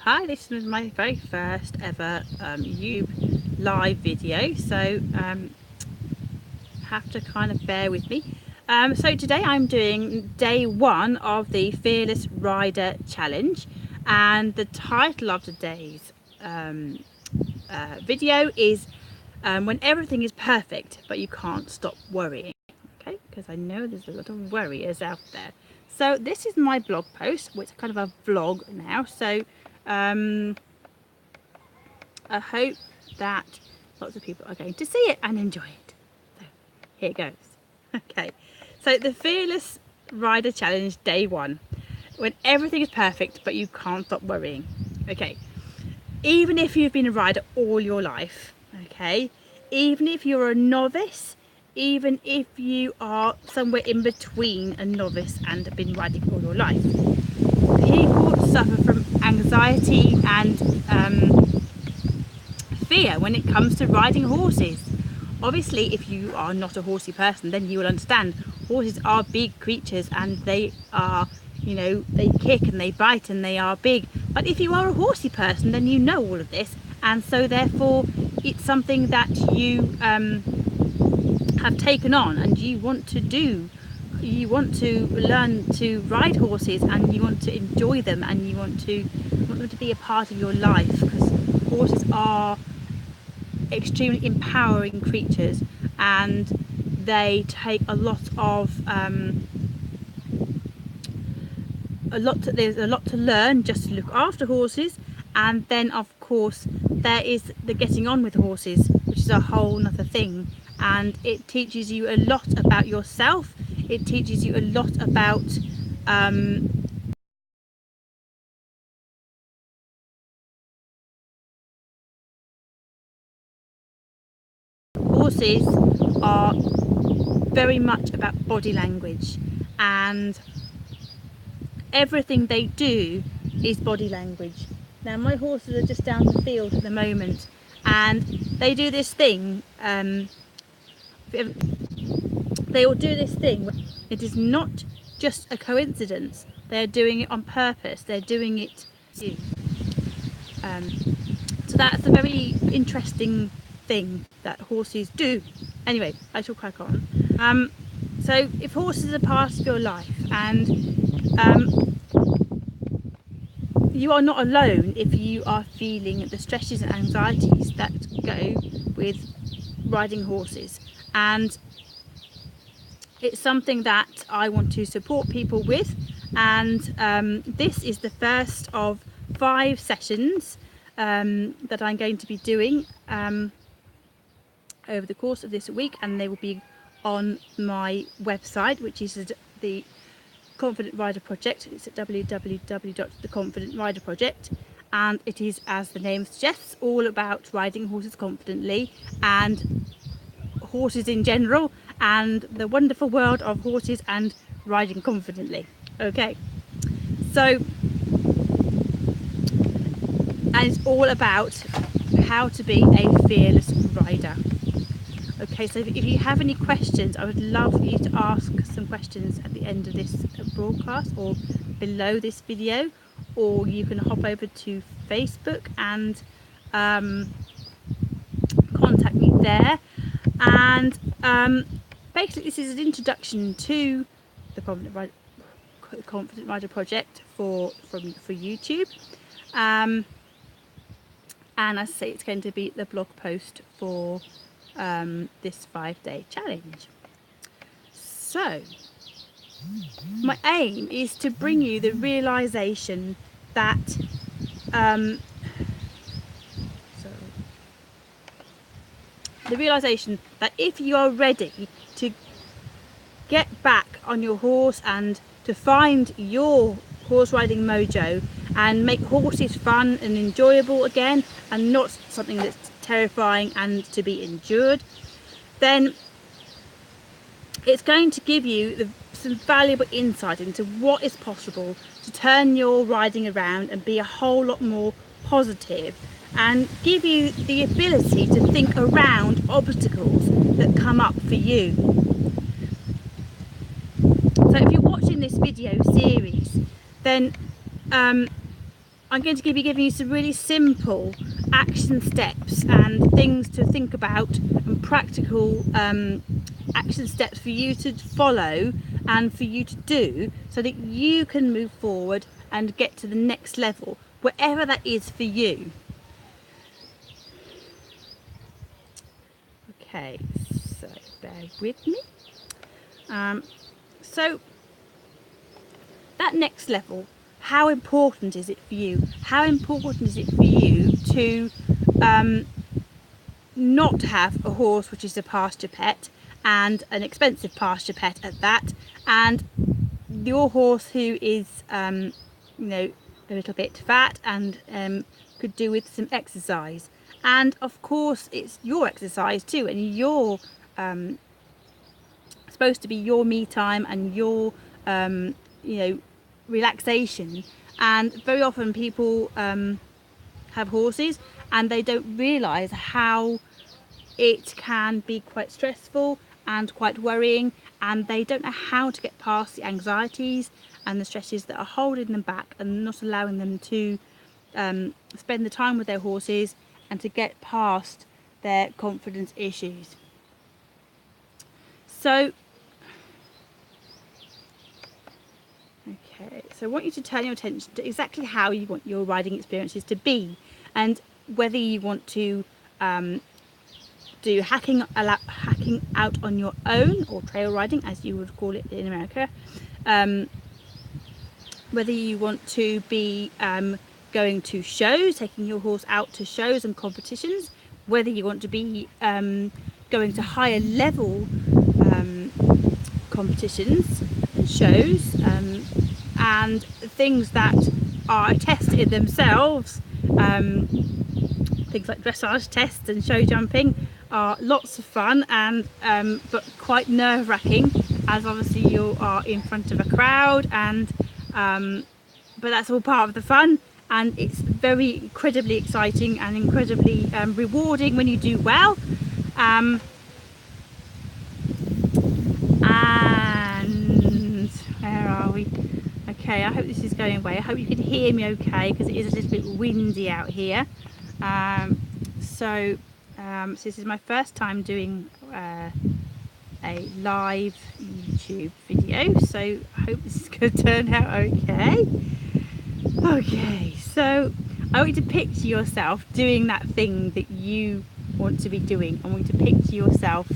Hi, this is my very first ever YouTube live video, so have to kind of bear with me. So today I'm doing day one of the Fearless Rider Challenge, and the title of today's video is When Everything is Perfect But You Can't Stop Worrying. Okay, because I know there's a lot of worriers out there. So this is my blog post, which is kind of a vlog now, so I hope that lots of people are going to see it and enjoy it. So here it goes. Okay, so the Fearless Rider Challenge day one, when everything is perfect but you can't stop worrying. Okay, even if you've been a rider all your life, okay, even if you're a novice, even if you are somewhere in between a novice and have been riding all your life, people suffer from anxiety and fear when it comes to riding horses. Obviously, if you are not a horsey person, then you will understand horses are big creatures and they are, you know, they kick and they bite and they are big. But if you are a horsey person, then you know all of this, and so therefore it's something that you have taken on and you want to do. You want to learn to ride horses and you want to enjoy them and you want them to be a part of your life, because horses are extremely empowering creatures and they take a lot of there's a lot to learn just to look after horses, and then of course there is the getting on with horses, which is a whole nother thing, and it teaches you a lot about yourself. It teaches you a lot about horses are very much about body language, and everything they do is body language. Now my horses are just down the field at the moment and they do this thing, they will do this thing. It is not just a coincidence, they're doing it on purpose, they're doing it so that's a very interesting thing that horses do. Anyway, I shall crack on. So if horses are part of your life, and you are not alone if you are feeling the stresses and anxieties that go with riding horses, and it's something that I want to support people with, and this is the first of 5 sessions that I'm going to be doing over the course of this week, and they will be on my website, which is the Confident Rider Project. It's at www.theconfidentriderproject, and it is, as the name suggests, all about riding horses confidently and horses in general and the wonderful world of horses and riding confidently. Okay, so, and it's all about how to be a fearless rider. Okay, so if you have any questions, I would love for you to ask some questions at the end of this broadcast or below this video, or you can hop over to Facebook and contact me there. And basically this is an introduction to the Confident Rider Project for YouTube, and as I say, it's going to be the blog post for this 5-day challenge. So my aim is to bring you the realization that if you are ready to get back on your horse and to find your horse riding mojo and make horses fun and enjoyable again and not something that's terrifying and to be endured, then it's going to give you some valuable insight into what is possible to turn your riding around and be a whole lot more positive, and give you the ability to think around obstacles that come up for you. So if you're watching this video series, then I'm going to be giving you some really simple action steps and things to think about, and practical action steps for you to follow and for you to do, so that you can move forward and get to the next level, wherever that is for you. Okay, so bear with me. So that next level, how important is it for you? How important is it for you to not have a horse which is a pasture pet, and an expensive pasture pet at that, and your horse who is you know, a little bit fat and could do with some exercise? And of course it's your exercise too, and your supposed to be your me time and your you know, relaxation. And very often people have horses and they don't realize how it can be quite stressful and quite worrying, and they don't know how to get past the anxieties and the stresses that are holding them back and not allowing them to spend the time with their horses and to get past their confidence issues. So I want you to turn your attention to exactly how you want your riding experiences to be, and whether you want to do hacking out on your own, or trail riding as you would call it in America, whether you want to be going to shows, taking your horse out to shows and competitions, whether you want to be going to higher level competitions and shows, and things that are a test in themselves. Things like dressage tests and show jumping are lots of fun, and but quite nerve-wracking, as obviously you are in front of a crowd, and but that's all part of the fun, and it's very incredibly exciting and incredibly rewarding when you do well. And where are we? Okay, I hope this is going away. I hope you can hear me okay, because it is a little bit windy out here. So this is my first time doing a live YouTube video, so I hope this is going to turn out okay. Okay, so I want you to picture yourself doing that thing that you want to be doing. I want you to picture yourself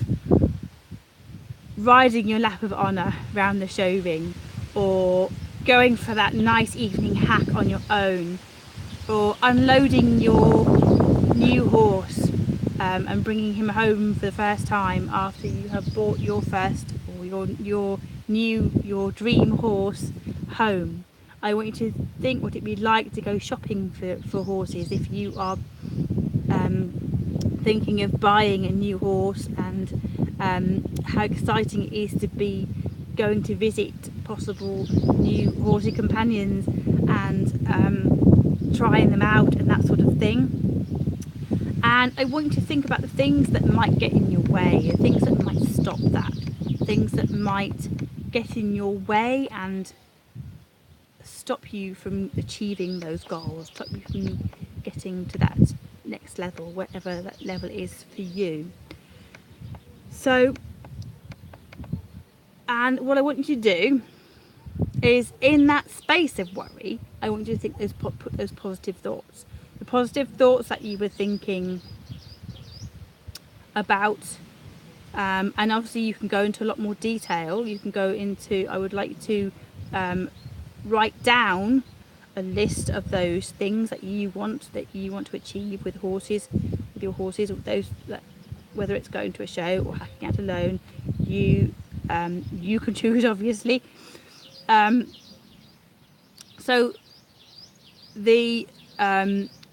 riding your lap of honour around the show ring, or going for that nice evening hack on your own, or unloading your new horse and bringing him home for the first time after you have bought your first, or your dream horse home. I want you to think what it'd be like to go shopping for horses if you are thinking of buying a new horse, and how exciting it is to be going to visit possible new horsey companions and trying them out and that sort of thing. And I want you to think about the things that might get in your way, the things that might stop that, things that might get in your way and stop you from achieving those goals, stop you from getting to that next level, whatever that level is for you. So, and what I want you to do is, in that space of worry, I want you to think put those positive thoughts. The positive thoughts that you were thinking about, and obviously you can go into a lot more detail. You can go into, I would like to write down a list of those things that you want to achieve with your horses, or those that, whether it's going to a show or hacking out alone, you can choose, obviously. So the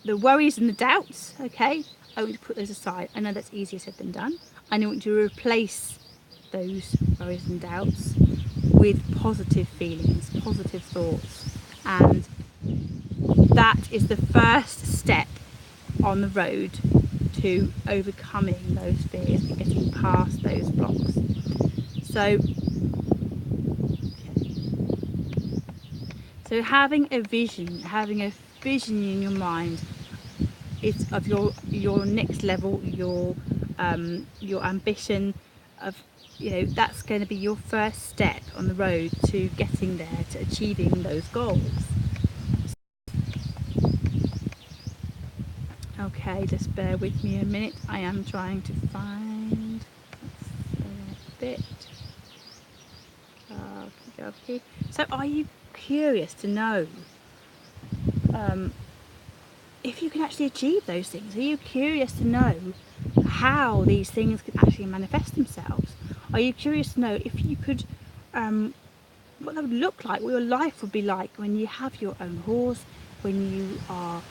worries and the doubts, okay, I want you to put those aside. I know that's easier said than done. I want you to replace those worries and doubts with positive feelings, positive thoughts, and that is the first step on the road to overcoming those fears and getting past those blocks. So having a vision, having a vision in your mind is of your next level, your ambition of, you know, that's going to be your first step on the road to getting there, to achieving those goals. Okay, just bear with me a minute. I am trying to find a bit. Okay. So are you curious to know if you can actually achieve those things? Are you curious to know how these things can actually manifest themselves? Are you curious to know if you could, what that would look like, what your life would be like when you have your own horse, when you are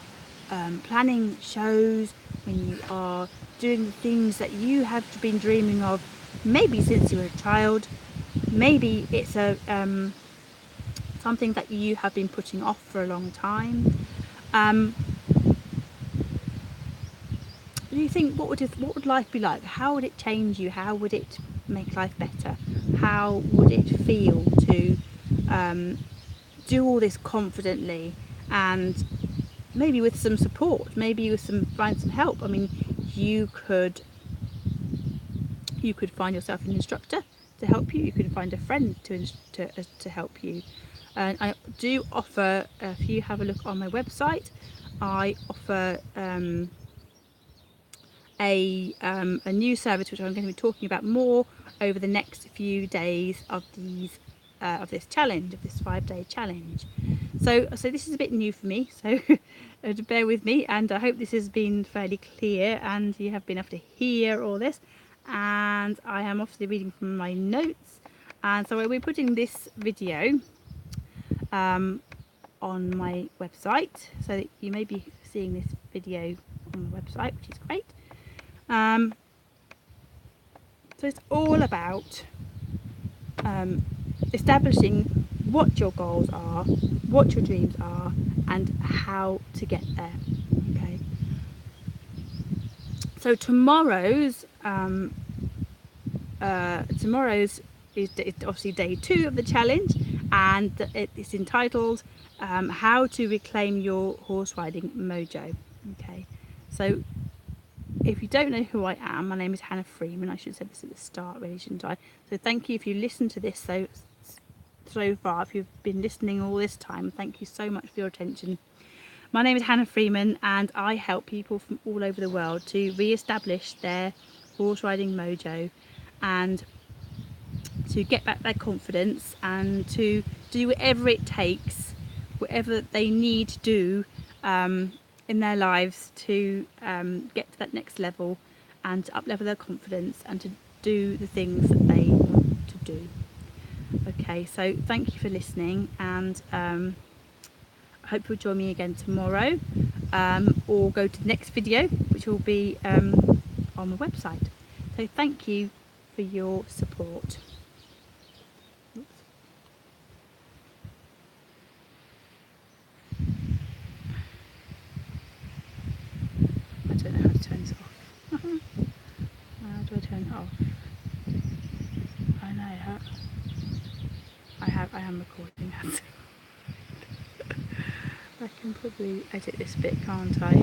planning shows, when you are doing the things that you have been dreaming of, maybe since you were a child, maybe it's a something that you have been putting off for a long time. Do you think, what would life be like? How would it change you? How would it make life better? How would it feel to do all this confidently, and maybe with some support, maybe with find some help? I mean, you could find yourself an instructor to help you. You could find a friend to help you. And I do offer, if you have a look on my website, I offer a new service which I'm going to be talking about more over the next few days of this challenge, of this 5-day challenge. So this is a bit new for me, so bear with me, and I hope this has been fairly clear and you have been able to hear all this. And I am obviously reading from my notes, and so we're putting this video on my website, so that you may be seeing this video on the website, which is great. So it's all about establishing what your goals are, what your dreams are, and how to get there. Okay. So tomorrow's is obviously day 2 of the challenge, and it's entitled How to Reclaim Your Horse Riding Mojo. Okay. So if you don't know who I am, my name is Hannah Freeman. I should have said this at the start, really, shouldn't I? So thank you if you listened to this so far. If you've been listening all this time, thank you so much for your attention. My name is Hannah Freeman, and I help people from all over the world to re-establish their horse riding mojo, and to get back their confidence, and to do whatever it takes, whatever they need to do in their lives to get to that next level, and to up-level their confidence, and to do the things that they want to do. Okay, so thank you for listening, and I hope you'll join me again tomorrow, or go to the next video, which will be on the website. So thank you for your support. I don't know how to turn this off. How do I turn it off? I know how. I am recording that. I can probably edit this bit, can't I?